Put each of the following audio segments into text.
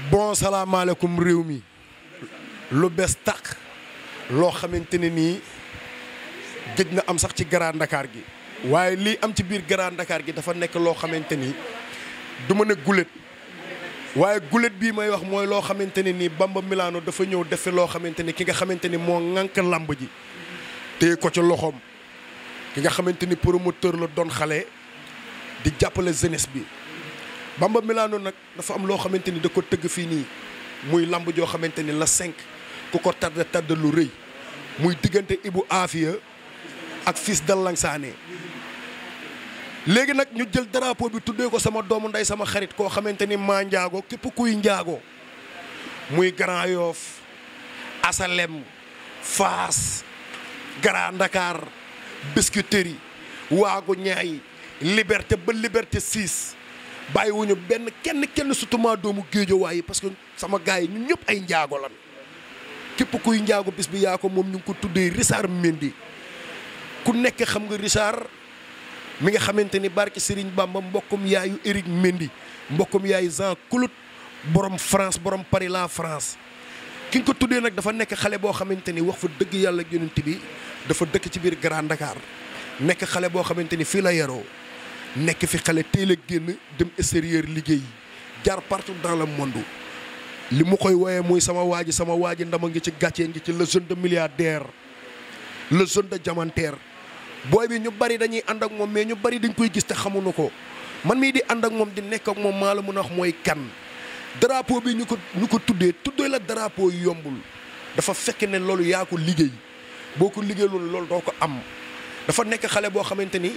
bon salaamaaleykum réew mi lu bees tàq loo xamante ne nii gëj na am sax ci Grand Dakar gi waaye lii am ci biir Grand Dakar gi dafa nekk loo xamante ni du ma ne gulet waaye gulet bii may wax mooy loo xamante ne nii Bamba Milano dafa ñëw def fi loo xamante ni ki nga xamante ni moo ŋànk làmb ji téye ko ci loxoom ki nga xamante ni promoteur la doon xale di jàppale jeunesse bi Bamba Milano nag dafa am loo xamante ni da ko tëgg fii nii muy lamb joo xamante ni la 5 ku ko tardé lu rëy muy diggante Ibou Afia ak Fils de Langsane léegi nag ñu jël drapeau bi tuddee ko sama doomu ndey sama xarit koo xamante ni maa njaago képp kuy njaago muy Grand Yoff Asalem Fass Grand Dakar Biscuiterie Waagu Ñaay Liberté ba Liberté 6 bàyyiwuñu benn kenn surtout maa doomu Géejawaay yi parce que sama gars yi ñun ñëpp ay njaago lan képp kuy njaago bis bi yaa ko moom ñu ngi ko tuddee Richard Mendy ku nekk xam nga Richard mi nga xamante ni barke Serigne Bamba mbokkum yaayu Eric Mendy mbokkum yaayu Jean Claude borom France borom Paris la France ki nga ko tuddee nag dafa nekk xale boo xamante ni wax fa dëgg yàlla yonent bi dafa dëkk ci biir Grand Dakar nekk xale boo xamante ni fii la yaroo nekk fi xale teel a génn dem extérieur liggéey jaar partout dans le monde li mu koy woowee muy sama waa ji ndama ngi ci gàccee ngi ci le jeune de milliardaire le jeune de diamantaire booy bi ñu bari dañuy ànd ak moom mais ñu bari dañ koy gis te xamuñu ko man mii di ànd ak moom di nekk ak moom maa la mën a wax mooy kan drapeau bi ñu ko tuddee la drapeau yombul dafa fekk ne loolu yaa ko liggéey boo ko liggéey loolu doo ko am dafa nekk xale boo xamante ni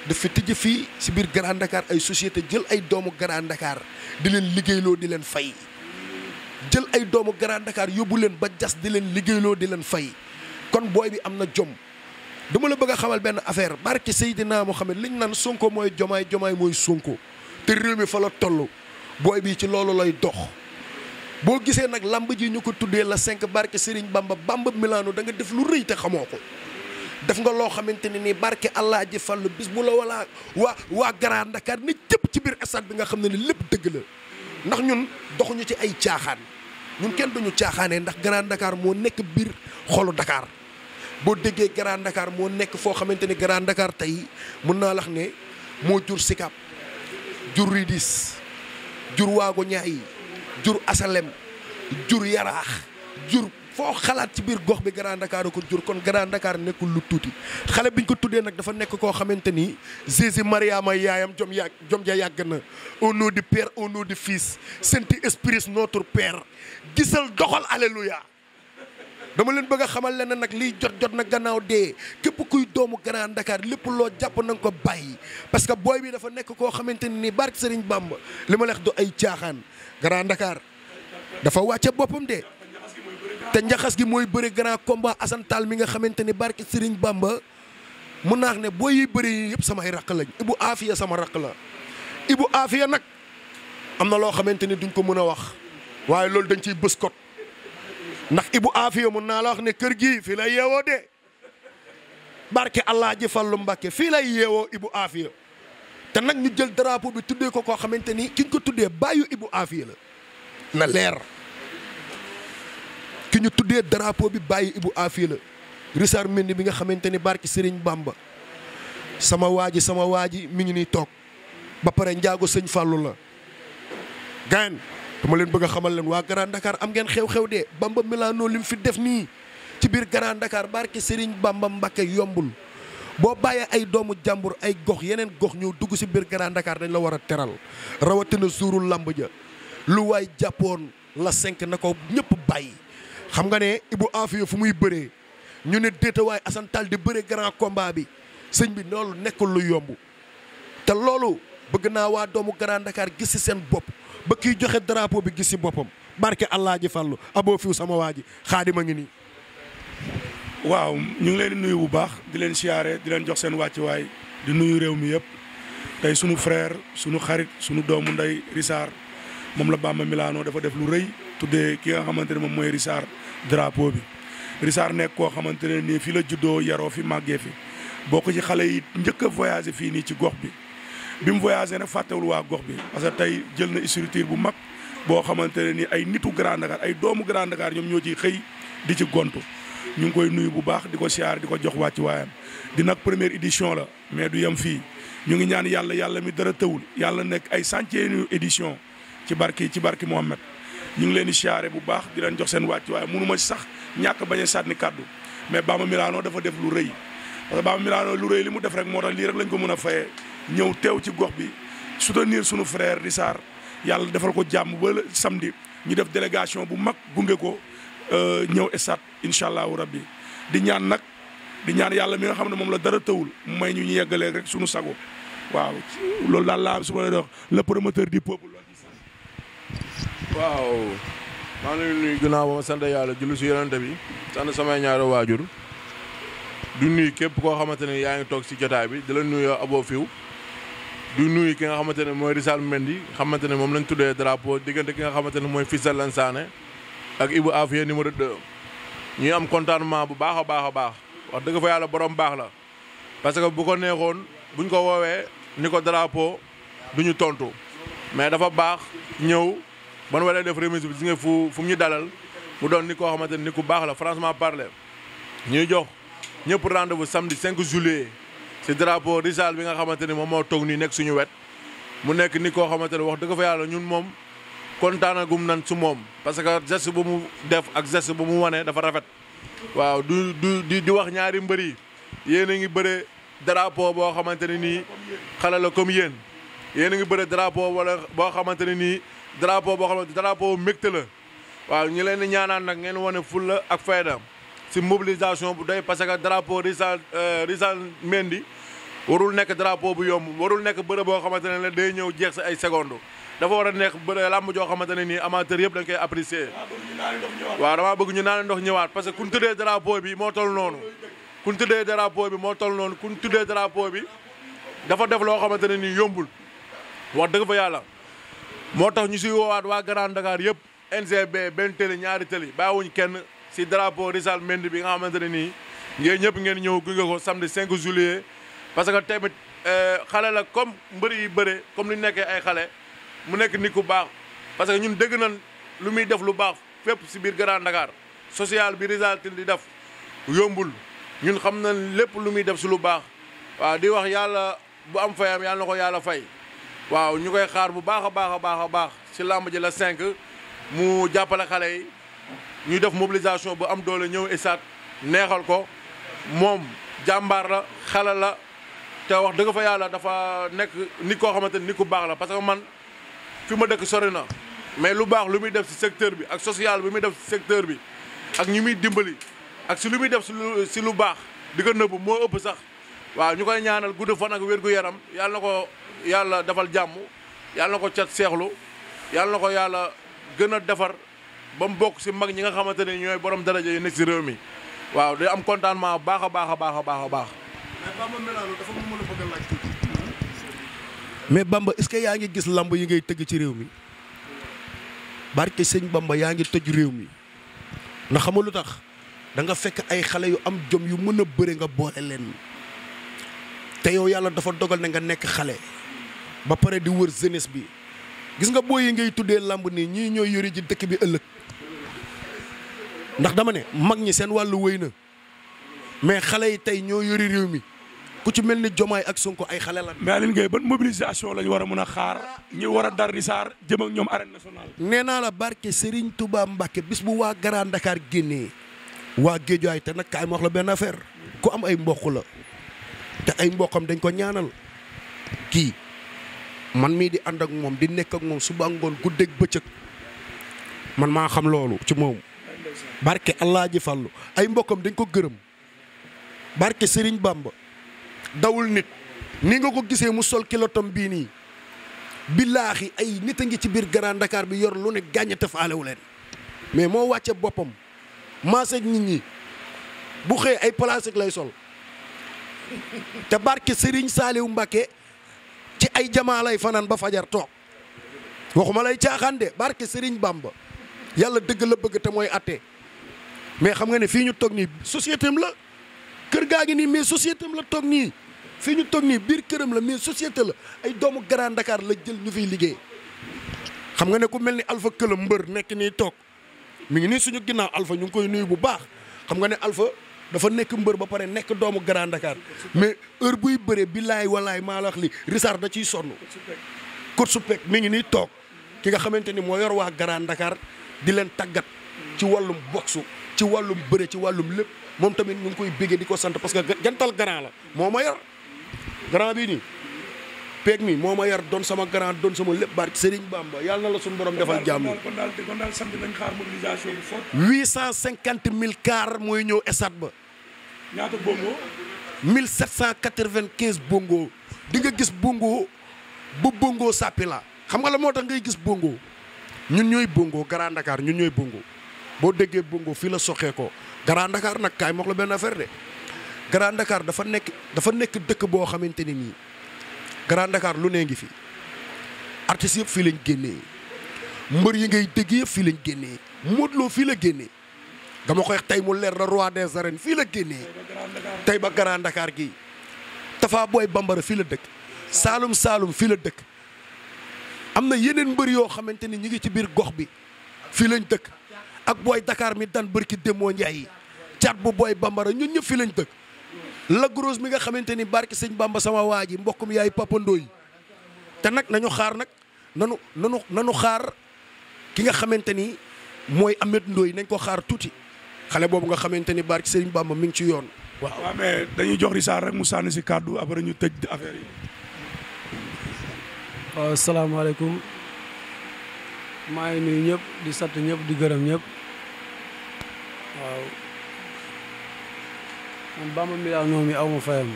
dafa tijji fii si biir Grand Dakar ay société jël ay doomu Grand Dakar di leen liggéeyloo di leen fay jël ay doomu Grand Dakar yóbbu leen ba jas di leen liggéeyloo di leen fay kon booy bi am na jom dama la bëgg a xamal benn affaire barke Seydina Mohamed liñ naan Sonko mooy jomaay mooy Sonko te réew mi fa la toll booy bi ci loolu lay dox boo gisee nag lamb ji ñu ko tuddee la 5 barke Serigne Bamba Milano da nga def lu rëy te xamoo ko def nga loo xamante ne nii barke Allah ji fallu bis bu la wala waa Grand Dakar ni cëpp ci biir stade bi nga xam ne ni lépp dëgg la ndax ñun doxuñu ci ay caaxaan ñun kenn duñu caaxaanee ndax Grand Dakar moo nekk biir xolu Dakar boo déggee Grand Dakar moo nekk foo xamante ni Grand Dakar tey mën naa lax ne moo jur Sicap jur Ridis jur Waago Ñaay jur Asalem jur Yaraax jur foo xalaat ci biir gox bi Grand Dakar ko jur kon Grand Dakar nekkul lu tuuti xale biñ ko tuddee nag dafa nekk koo xamante ni Jésus Mariama yaayam jom ja yàgg na au nom du Père au nom du Fils Saint-Esprit notre Père gisal doxal alléluia dama leen bëgg a xamal leen nag liy jot na gannaaw dee képp kuy doomu Grand Dakar lépp loo jàpp na nga ko bàyyi parce que booy bi dafa nekk koo xamante ni barke Serigne Bamba li ma leex du ay caaxaan Grand Dakar dafa wàcce boppam de te njaxas gi mooy bëri grand combat Assane Tall mi nga xamante ni barke Serigne Bamba mun naa ne booy yi bëri yëpp samay raq lañ Ibou Afia sama raq la Ibou Afia nag am na loo xamante ni duñ ko mën a wax waaye loolu dañ ciy bës kot ndax Ibou Afia mun naa la wax ne kër gii fii lay yeewoo de barke Allah ji Fallu Mbàkke fii lay yeewoo Ibou Afia te nag ñu jël drapeau bi tuddee ko koo xamante ni ki ñu ko tuddee bàyyu Ibou Afia la na leer ki ñu tuddee drapeau bi bàyyi Ibou Afia la Richard Mendy bi nga xamante ni barke Serigne Bamba sama waa ji mi ngi nii toog ba pare njaago sëñ Fallou la gayen dama leen bëgg a xamal leen waa Grand Dakar am ngeen xew-xew de Bamba Milano li mu fi def nii ci biir Grand Dakar barke Serigne Bamba Mbakke yombul boo bàyyee ay doomu jàmbur ay gox yeneen gox ñëw dugg si biir Grand Dakar dañ la war a teral rawatina suuru lamb ja lu waay jàppoon la 5 na ko ñëpp bàyyi xam nga ne Ibou Afia fu muy bëree ñu ne déeta waay Assane Tall di bëree grand combat bi sëñ bi loolu nekkul lu yomb te loolu bëgg naa waa doomu Grand Dakar gis si seen bopp ba kiy joxe drapeau bi gis si boppam barke Allah ji fallu aboo fiw sama waa ji xaadima ngi nii waaw ñu ngi leen di nuyu bu baax di leen siyaare di leen jox seen wàccuwaay di nuyu réew mi yëpp tey sunu frère sunu xarit sunu doomu ndey Richard moom la Bamba Milano dafa def lu rëy tuddee ki nga xamante ne moom mooy Richard drapeau bi Richard nekk koo xamante ne nii fii la juddoo yaroo fi màggee fi bokk ci xale yi njëkk a voyagé fii nii ci gox bi mu voyagé nag fàttewul waa gox bi parce que tey jël na structure bu mag boo xamante ne ni ay nitu Grand Dakar ay doomu Grand Dakar ñoom ñoo ciy xëy di ci gontu ñu ngi koy nuyu bu baax di ko siyaar di ko jox wàcc waayam di nag première édition la mais du yem fii ñu ngi ñaan yàlla mi dara tëwul yàlla nekk ay centième édition ci barki Mohamed ñu ngi leen di siyaare bu baax di leen jox seen wàcc waaye mënu ma sax ñàkk bañ a sànni kàddu mais Bamba Milano dafa def lu rëy parce que Bamba Milano lu rëy li mu def rek moo tax lii rek lañ ko mën a fayee ñëw teew ci gox bi soutenir sunu frère Rissar yàlla defal ko jàmm ba samedi ñu def délégation bu mag gunge ko ñëw stade incha allahu rabbi di ñaan yàlla mi nga xam ne moom la dara tëwul may ñu yeggalee rek sunu sago waaw loolu daal laa su ma leen wax le promoteur du peuple. waaw maa ngi nuyu ginnaaw ba ma sant yàlla julli si yonente bi sant samay ñaari waajur du nuyu képp koo xamante ne yaa ngi toog si jotaay bi di la nuyu Abo Fiw du nuyu ki nga xamante ne mooy Rissal Mendy xamante ne moom lañ tuddee drapeau diggante ki nga xamante ne mooy Fils de Lansana ak Ibou Afia numéro 2 ñuy am contentement bu baax a baax wax dëgg fa yàlla borom baax la parce que bu ko neexoon buñ ko woowee ni ko drapeau duñu tontu mais dafa baax ñëw ban waree def remise bi gis nga fu mu ñu dalal mu doon ni koo xamante ne ni ku baax la franchement parler ñuy jox ñëpp rendez-vous samedi 5 juillet si drapeau Rissal bi nga xamante ne moom moo toog nii nekk suñu wet mu nekk ni koo xamante ne wax dëgg fa yàlla ñun moom kontaanagum nan su moom parce que geste bu mu def ak geste bu mu wane dafa rafet waaw di wax ñaari mbër yi yéen a ngi bëre drapeau boo xamante ne nii xale la comme yéen a ngi bëre drapeau wala boo xamante ne nii drapeau boo xamante drapeau mbégte la waaw ñu leen di ñaanaan nag ngeen wane fulla ak fayda si mobilisation bu doy parce que drapeau Rissal Mendy warul nekk drapeau bu yomb warul nekk bëre boo xamante ne la day ñëw jeex si ay secondes dafa war a nekk bëre làmb joo xamante ne nii amateur yëpp dañ koy apprécier waaw damaa bëgg ñu naan ndox ñëwaat parce que kun tuddee drapeau bi moo toll noonu kun tuddee drapeau bi dafa def loo xamante ne nii yombul wax dëgg fa yàlla moo tax ñu si woowaat waa Grand Dakar yëpp NGB benn télé ñaari télé bàyyiwuñ kenn si drapeau Rissal Mendy bi nga xamante ne nii ngeen ñëpp ngeen ñëw gunge ko samedi 5 juillet parce que tamit xale la comme mbër yi bëre comme li nekkee ay xale mu nekk nit ku baax parce que ñun dégg nañ lu muy def lu baax fépp si biir Grand Dakar social bi Rissal di def yombul ñun xam nañ lépp lu muy def si lu baax waaw di wax yàlla bu am fayam yàlla na ko yàlla fay waaw ñu koy xaar bu baax a baax si làmb ji la 5 mu jàppale xale yi ñuy def mobilisation bu am doole ñëw stade neexal ko moom jàmbaar la xale la te wax dëgg fa yàlla dafa nekk nit koo xamante ni nit ku baax la parce que man fi ma dëkk sori na mais lu baax lu muy def si secteur bi ak social bi muy def si secteur bi ak ñi muy dimbali ak si lu muy def si lu baax di ko nëbb moo ëpp sax waaw ñu koy ñaanal gudd fan ak wér-gu-yaram yàlla na ko yàlla defal jàmm yàlla na ko cat seexlu yàlla na ko yàlla gën a defar ba mu bokk si mag ñi nga xamante ne ñooy borom daraja yi nekk si réew mi waaw day am contentement baax a baax. mais Bamba Milano dafa mën a bëgg a laaj tuuti. mais Bamba est-ce que yaa ngi gis lamb yi ngay tëgg ci réew mi barke sëñ Bamba yaa ngi tëj réew mi ndax xam nga lu tax da nga fekk ay xale yu am jom yu mën a bëre nga boole leen te yow yàlla dafa dogal ne nga nekk xale ba pare di wër jeunesse bi gis nga booy yi ngay tuddee lamb nii ñii ñooy yori ji dëkk bi ëllëg ndax dama ne mag ñi seen wàllu wéy na mais xale yi tey ñoo yori réew mi ku ci mel ni Jomaay ak Sonko ay xale la. mais Aline Gueye ban mobilisation lañu war a mën a xaar ñi war a dar Rissar jëm ak ñoom arène nationale. nee naa la barke Serigne Touba Mbacke bis bu waa Grand Dakar génnee waa Guédiawaye te nag kaay ma wax la benn affaire ku am ay mboq la te ay mboqam dañ ko ñaanal kii man mii di ànd ak moom di nekk ak moom suba ngoon guddeeg bëccëg man maa xam loolu ci moom barke Allah ji Fallu ay mboqam dañ ko gërëm barke Serigne Bamba. dawul nit ni nga ko gisee mu sol kilotom bii nii billaahi ay nit a ngi ci biir Grand Dakar bi yor lu ne gàññe te faalewu leen mais moo wàcce boppam maaseeg nit ñi bu xëyee ay plastique lay sol te barke Serigne Saliou Mbacké ci ay jamaa lay fanaan ba fajar toog waxuma lay caaxaan de barke Serigne Bamba yàlla dëgg la bëgg te mooy atte mais xam nga ne fii ñu toog nii société am la kër gaa ngi nii mais société am la toog nii fii ñu toog nii biir këram la mais société la ay doomu Grand Dakar la jël ñu fiy liggéey xam nga ne ku mel ni Alpha Këla mbër nekk nii toog mi ngi nii suñu ginnaaw Alpha ñu ngi koy nuyu bu baax xam nga ne Alpha dafa nekk mbër ba pare nekk doomu Grand Dakar mais heure buy bëree billaay walaay maa la wax li Richard da ciy sonn kot su pek mi ngi nii toog ki nga xamante ni moo yor waa Grand Dakar di leen tàggat ci wàllum boxu ci wàllum bëre ci wàllum lépp moom tamit ñu ngi koy béggee di ko sant parce que jantal grand la moo ma yor grand bii nii peeg mi moo ma yar doon sama grand doon sama lépp barke Serigne Bamba yàlla na la suñu borom defal jàmm. kon daal samedi nañ xaar mobilisation bu fort. 850 000 car mooy ñëw stade ba. ñaata bongo. 1795 bongo di nga gis bongo bu bongo sàppi la xam nga la moo tax ngay gis bongo ñun ñooy bongo Grand Dakar ñun ñooy bongo boo déggee bongo fii la soxee ko Grand Dakar nag kaay ma wax la benn affaire de Grand Dakar dafa nekk dëkk boo xamante ni nii. Grand Dakar lu nee ngi fi artistes yëpp fii lañ génnee mbër yi ngay dégg yëpp fii lañ génnee Modou Lo fii la génnee dama koy wax tey mu leer na roi des arènes fii la génnee tey ba Grand Dakar gi Tafa Boy Bambara fii la dëkk Saalum Saalum fii la dëkk am na yeneen mbër yoo xamante ni ñu ngi ci biir gox bi fii lañ dëkk ak Boy Dakar mi daan bërki Démoo Njaay yi caat bu Boy Bambara ñun ñëpp fii lañ dëkk la grosse mi nga xamante ni barki sëñ Bamba sama waa ji mbokkum yaay Papa Ndoy te nag nañu xaar nag nanu xaar ki nga xamante ni mooy Amet Ndoy nañ ko xaar tuuti xale boobu nga xamante ni barki sëñ Bamba mi ngi ci yoon. waaw mais dañuy jox Richard rek mu sànni si kàddu après ñu tëj affaire yi. waaw salaamaaleykum maa ngi nuyu ñëpp di sant ñëpp di gërëm ñëpp waaw. man Bamba Milano mi aw ma fayam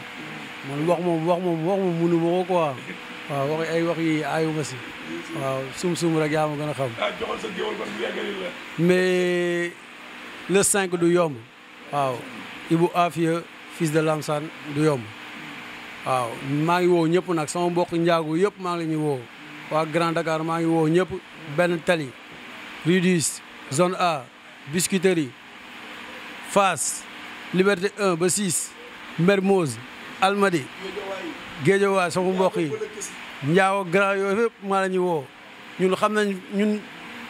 man wax moom mënu ma ko quoi waaw wax ay wax yi aayuma si waaw sum rek yaa ma gën a xam. mais le 5 du yomb waaw Ibou Afia fils de Lamsane du yomb waaw maa ngi woo ñëpp nag sama mbokk njaagu yëpp maa ngi la ñuy woo waa Grand Dakar maa ngi woo ñëpp benn tali Rue 10 zone A Biscuiterie Fass Liberté 1 ba 6 Mermoz Almadi Guédiawaye sama mbokk yi njaaw grand yooyu yëpp maa la ñuy woo ñun xam nañ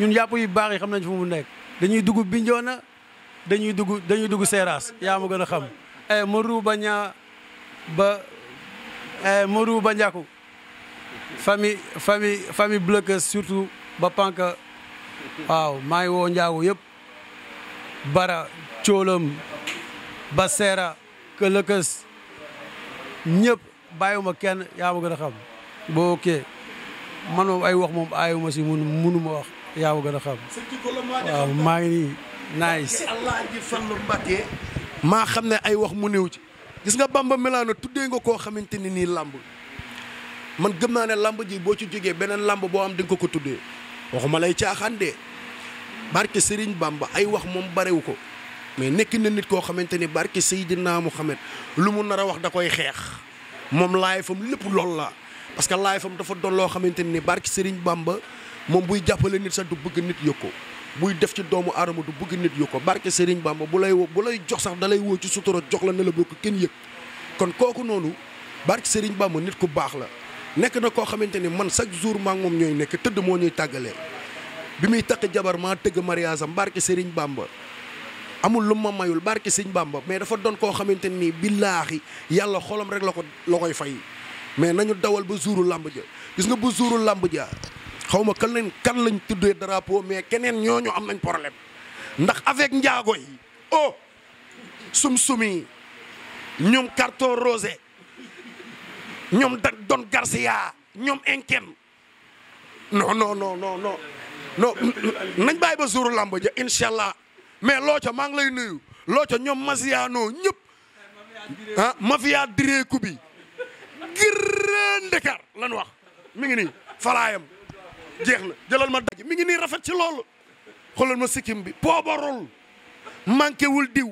ñun yàpp yu baax yi xam nañ fu mu nekk dañuy dugg Bignona dañuy dugg Seras yaa ma gën a xam Marou Bagna ba Marou Bandiakou famille Bleukeus surtout ba Panka waaw maa ngi woo njaago yëpp Bara Coolam ba Seera Këlëkës ñëpp bàyyiwuma kenn yaa ma gën a xam boo ok man moom ay wax moom aayuma si munu ma wax yaa ma gën a xam waaw maa ngi nii nice Allah ji Fallu Mbàkke maa xam ne ay wax mu néew ci gis nga Bamba Milano tuddee nga koo xamante ni nii làmb man gëm naa ne làmb ji boo ci jógee beneen làmb boo am di nga ko tuddee waxuma lay caaxaan de barke Serigne Bamba ay wax moom barewu ko mais nekk na nit koo xamante ni barke Seydina Muhammad lu mu nar a wax da koy xeex moom laay fam lépp lool la parce que laay fam dafa doon loo xamante ni barke Serigne Bamba moom buy jàppale nit sax du bëgg nit yëg ko buy def ci doomu aadama du bëgg nit yëg ko barke Serigne Bamba bu lay jox sax da lay woo ci sutura jox la ne la boo ko kenn yëg kon kooku noonu barke Serigne Bamba nit ku baax la nekk na koo xamante ni man chaque jour maa ngi moom ñooy nekk tëdd moo ñuy tàggalee bi muy takk jabar maa tëgg mariage am barke Serigne Bamba amul lu ma mayul barke Serigne Bamba mais dafa doon koo xamante ni billaahi yàlla xolam rek la koy fay mais nañu dawal ba jouru làmb ja gis nga bu jouru làmb ja xaw ma kan lañ tuddee drapeau mais keneen ñooñu am nañ problème ndax avec njaago yi oh sum-sumi ñoom carton rosé ñoom Don Garcia ñoom Enken non nañ bàyyi ba jouru làmb ja incha allah mais looca maa ngi lay nuyu looca ñoom Masiano ñëpp ah mafia direeku bi Grand Dakar lan wax mi ngi nii falaayam jeex na jëlal ma daj mi ngi nii rafet ci loolu xoolal ma sikkim bi poobarul manqué wul diw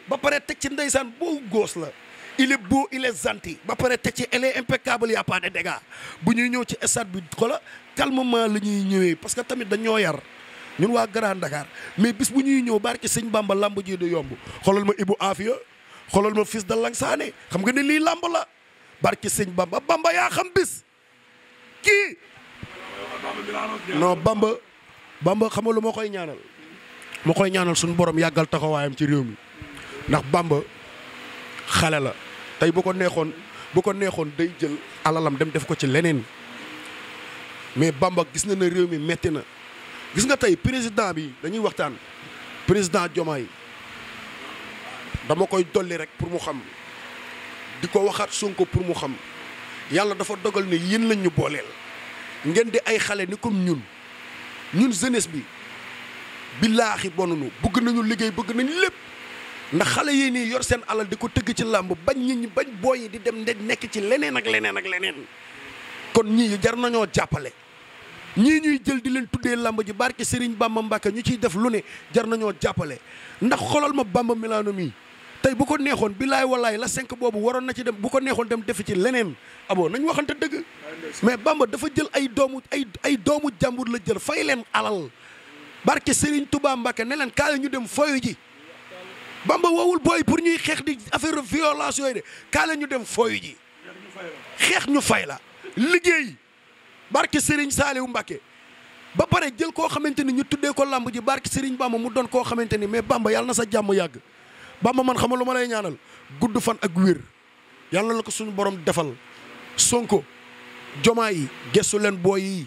ba pare teg ci ndeysaan boo góos la il est beau il est gentil ba pare teg ci elle est impeccable y a pas de dégâts bu ñuy ñëw ci stade bi xoola calmement la ñuy ñëwee parce que tamit dañoo yar ñun waa Grand Dakar mais bis bu ñuy ñëw barke sëñ Bamba lamb ji du yomb xoolal ma Ibou Afia xoolal ma fils de Langsane xam nga ne lii lamb la barke sëñ Bamba yaa xam bis kii non Bamba xam nga lu ma koy ñaanal. ma koy ñaanal suñu borom yàggal taxawaayam ci réew mi ndax Bamba xale la tey bu ko neexoon day jël alalam dem def ko ci leneen mais Bamba gis na ne réew mi metti na gis nga tey président bi dañuy waxtaan président Diomaye dama koy dolli rek pour mu xam di ko waxaat Sonko pour mu xam yàlla dafa dogal ne yéen lañ ñu booleel ngeen di ay xale ni comme ñun jeunesse bi billaahi bonunu bëgg nañu liggéey bëgg nañu lépp ndax xale yi nii yor seen alal di ko tëgg ci làmb bañ nit ñi bañ booy yi di dem nekk ci leneen ak leneen kon ñii jar nañoo jàppale ñii ñuy jël di leen tuddee làmb ji barke Serigne Bamba Mbacke ñu ciy def lu ne jar nañoo jàppale ndax xolal ma Bamba Milano mi tey bu ko neexoon billaay wallaay la 5 boobu waroon na ci dem bu ko neexoon dem defi ci leneen aboo nañ waxante dëgg mais Bamba dafa jël ay doomu jàmbur la jël fay leen alal barke Serigne Touba Mbacke ne leen kaale ñu dem foyu ji Bamba woowul booy pour ñuy xeex di affaire violence yooyu de kaale ñu dem foyu ji xeex ñu fay la liggéey barke Serigne Saliou Mbacke ba pare jël koo xamante ni ñu tuddee ko lamb ji barke Serigne Bamba mu doon koo xamante ni mais Bamba yàlla na sa jàmm yàgg Bamba man xamal lu ma lay ñaanal gudd fan ak wér yàlla la ko suñu borom defal Sonko Diomaye yi gestu leen booy yi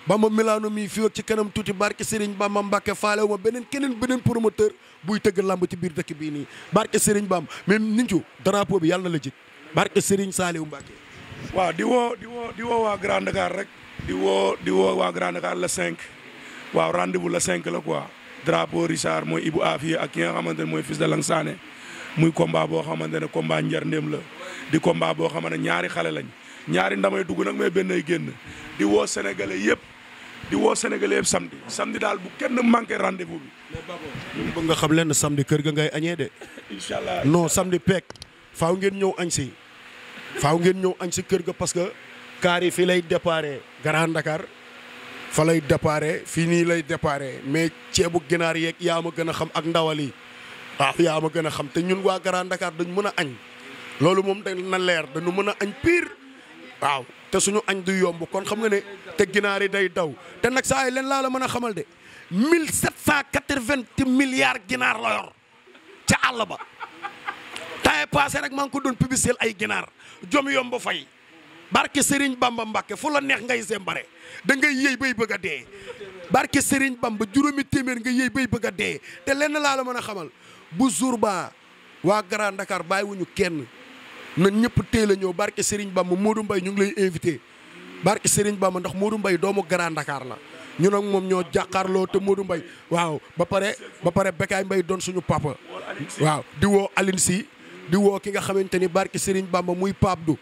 Bamba Milano mi fii ak ci kanam tuuti barke Serigne Bamba Mbacke faalewu ma beneen promoteur buy tëgg lamb ci biir dëkk bii nii barke Serigne Bamba mais niñu drapeau bi yàlla na la jik barke Serigne Saliou Mbacke. waaw di woo waa Grand Dakar rek di woo waa Grand Dakar le 5 waaw rendez-vous le 5 la quoi drapeau Richard mooy Ibou Afia ak ki nga xamante ne mooy fils de Langsane muy combat boo xamante ne combat njar ndéem la di combat boo xamante ne ñaari xale lañ ñaari ndamay dugg nag mais benn ay génn di woo sénégalais yëpp samedi daal bu kenn manqué rendez-vous bi. ñu bëgg nga xam leen samedi kër ga ngay añee de. incha allah non samedi peek faaw ngeen ñëw añ si kër ga parce que kaar yi fii lay déparé Grand Dakar fa lay déparé fii nii lay déparé mais ceebu ginaar yeeg yaa ma gën a xam ak ndawal yi waaw yaa ma gën a xam te ñun waa Grand Dakar dañ mën a añ loolu moom dañ na leer dañu mën a añ pire waaw te suñu añ du yomb kon xam nga ne te ginaar yi day daw te nag saa yi leen laa la mën a xamal de 1780 milliards ginaar la yor ca àll ba temps passé rek maa ngi ko doon publicité ay ginaar jom yomb fay barke Serigne Bamba Mbacke fu la neex ngay sembare da ngay yëy bay bëgg a dee barke Serigne Bamba juróomi téeméer nga yëy bay bëgg a dee te lenn laa la mën a xamal bu jour ba waa Grand Dakar bàyyiwuñu kenn na ñëpp teel a ñëw barke Serigne Bamba Modou Mbaye ñu ngi lay invité barke Serigne Bamba ndax Modou Mbaye doomu Grand Dakar la ñun ak moom ñoo jàkkaarloo te Modou Mbaye waaw ba pare Bekaay Mbaye doon suñu papa waaw di woo Aline Sy di woo ki nga xamante ni barke Serigne Bamba muy Pape Du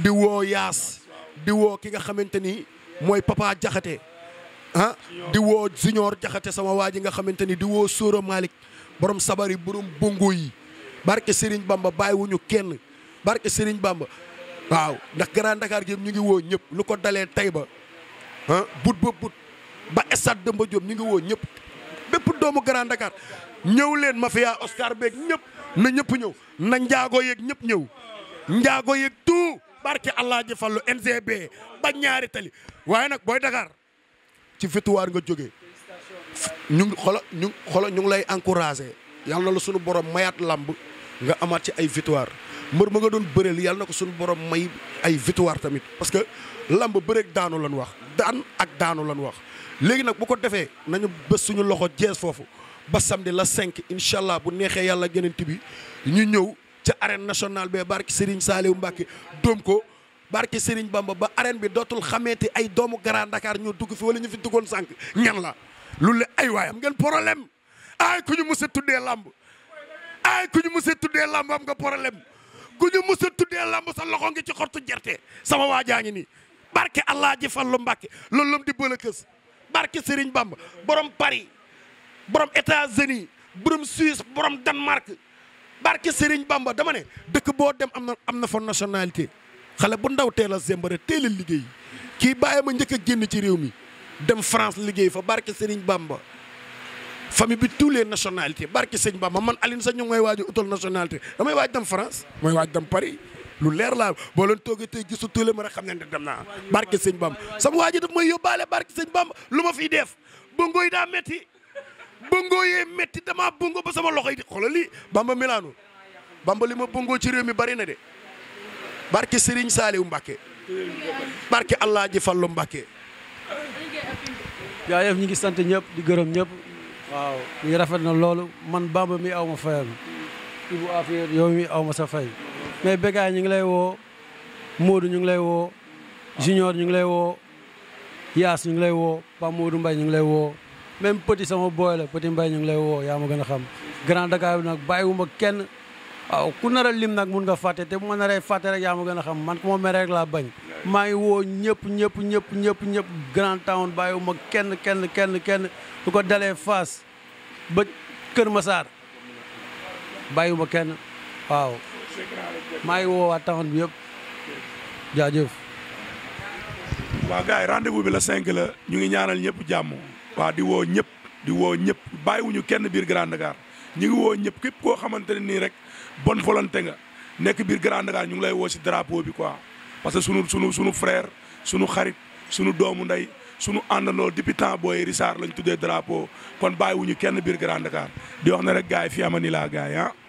di woo Yaas di woo ki nga xamante ni mooy Papa Jaxate di woo Junior Jaxate sama waa ji nga xamante ni di woo Soro Malick borom sabari borom bongo yi barke Serigne Bamba bàyyiwuñu kenn barke Serigne Bamba waaw ndax Grand Dakar gi ñu ngi woo ñëpp lu ko dalee Taïba but ba stade Demba Diop ñu ngi woo ñëpp bépp doomu Grand Dakar ñëw leen mafia Oscar beeg ñëpp na ñëpp ñëw na njaago yeeg ñëpp ñëw njaago yeeg tout barke Allah ji fallu NGB ba ñaari tali waaye nag booy Dakar ci victoire nga jógee ñu ngi lay encouragé yàlla na la sunu borom mayaat lamb nga amaat ci ay victoire mbër ma nga doon bëreel yàlla na ko sunu borom may ay victoire tamit parce que lamb bëreeg daanu lan wax daan ak daanu lan wax léegi nag bu ko defee nañu bés suñu loxo jees foofu ba samedi la 5 incha allah bu neexee yàlla geneen bi ñu ñëw ca arène nationale bi barke Serigne Saliou Mbacke doom ko barke Serigne Bamba ba arène bi dootul xameeti ay doomu Grand Dakar ñoo dugg fi wala ñu fi duggoon sànq ñan la loolu la ay waay am ngeen problème ay ku ñu mës a tuddee lamb ay ku ñu mës a tuddee lamb am nga problème ku ñu mës a tuddee lamb sa loxo ngi ci xortu gerte sama waa jaa ngi nii barke Allah ji fallu Mbacke loolu lam di bëla kës barke Serigne Bamba borom Paris borom États-Unis borom Suisse borom Danemark barke Serigne Bamba dama ne dëkk boo dem am na fa nationalité xale bu ndaw teel a zembare teel a liggéey kii bàyyi ma njëkk a génn ci réew mi dem France liggéey fa barke Serigne Bamba famille bi tous les nationalités barke Serigne Bamba man Aline sax ñu ngi may waaj a utal nationalité damay waaj dem France mooy waaj dem Paris lu leer laa boo leen toogee tey gisu tuule ma rek xam ne dem naa barke sëñ Bamba sama waa ji daf may yóbbaale barke sëñ Bamba lu ma fiy def bongo yi daa metti bongo yee metti damaa bongo ba sama loxo yi xoolal lii Bamba Milano Bamba li ma bongo ci réew mi bari na de barke Serigne Saliou Mbacké barke Allah ji Fallu Mbacké. jaajëf ñi ngi sant ñëpp di gërëm ñëpp waaw ñu ngi rafet na loolu man Bamba mi aw ma fayam Ibou Afia yow mi aw ma sa fay mais Bécaye ñu ngi lay woo Modou ñu ngi lay woo Junior ñu ngi lay woo Yaas ñu ngi lay woo Pape Modou Mbaye ñu ngi lay woo même Petit sama boy la Petit Mbaye ñu ngi lay woo yaa ma gën a xam Grand Dakar bi nag bàyyiwuma kenn waaw ku nar a lim nag mun nga fàtte te bu ma naree fàtte rek yaa ma gën a xam man ku ma mere rek laa bañ maa ngi woo ñëpp Grand Town bàyyiwuma kenn lu ko dalee Fass ba Kër Massar bàyyiwuma kenn waaw maa ngi woo waa town bi yëpp jaajëf. waaw gars yi rendez-vous bi la 5 la ñu ngi ñaanal ñëpp jàmm waaw di woo ñëpp bàyyiwuñu kenn biir Grand Dakar ñu ngi woo ñëpp képp koo xamante ne nii rek bonne volonté nga nekk biir Grand Dakar ñu ngi lay woo si drapeau bi quoi parce que sunu frère sunu xarit sunu doomu ndey sunu àndandoo depuis temps booy Richard lañ tuddee drapeau kon bàyyiwuñu kenn biir Grand Dakar di wax ne rek gars yi fi ama ni laa gars yi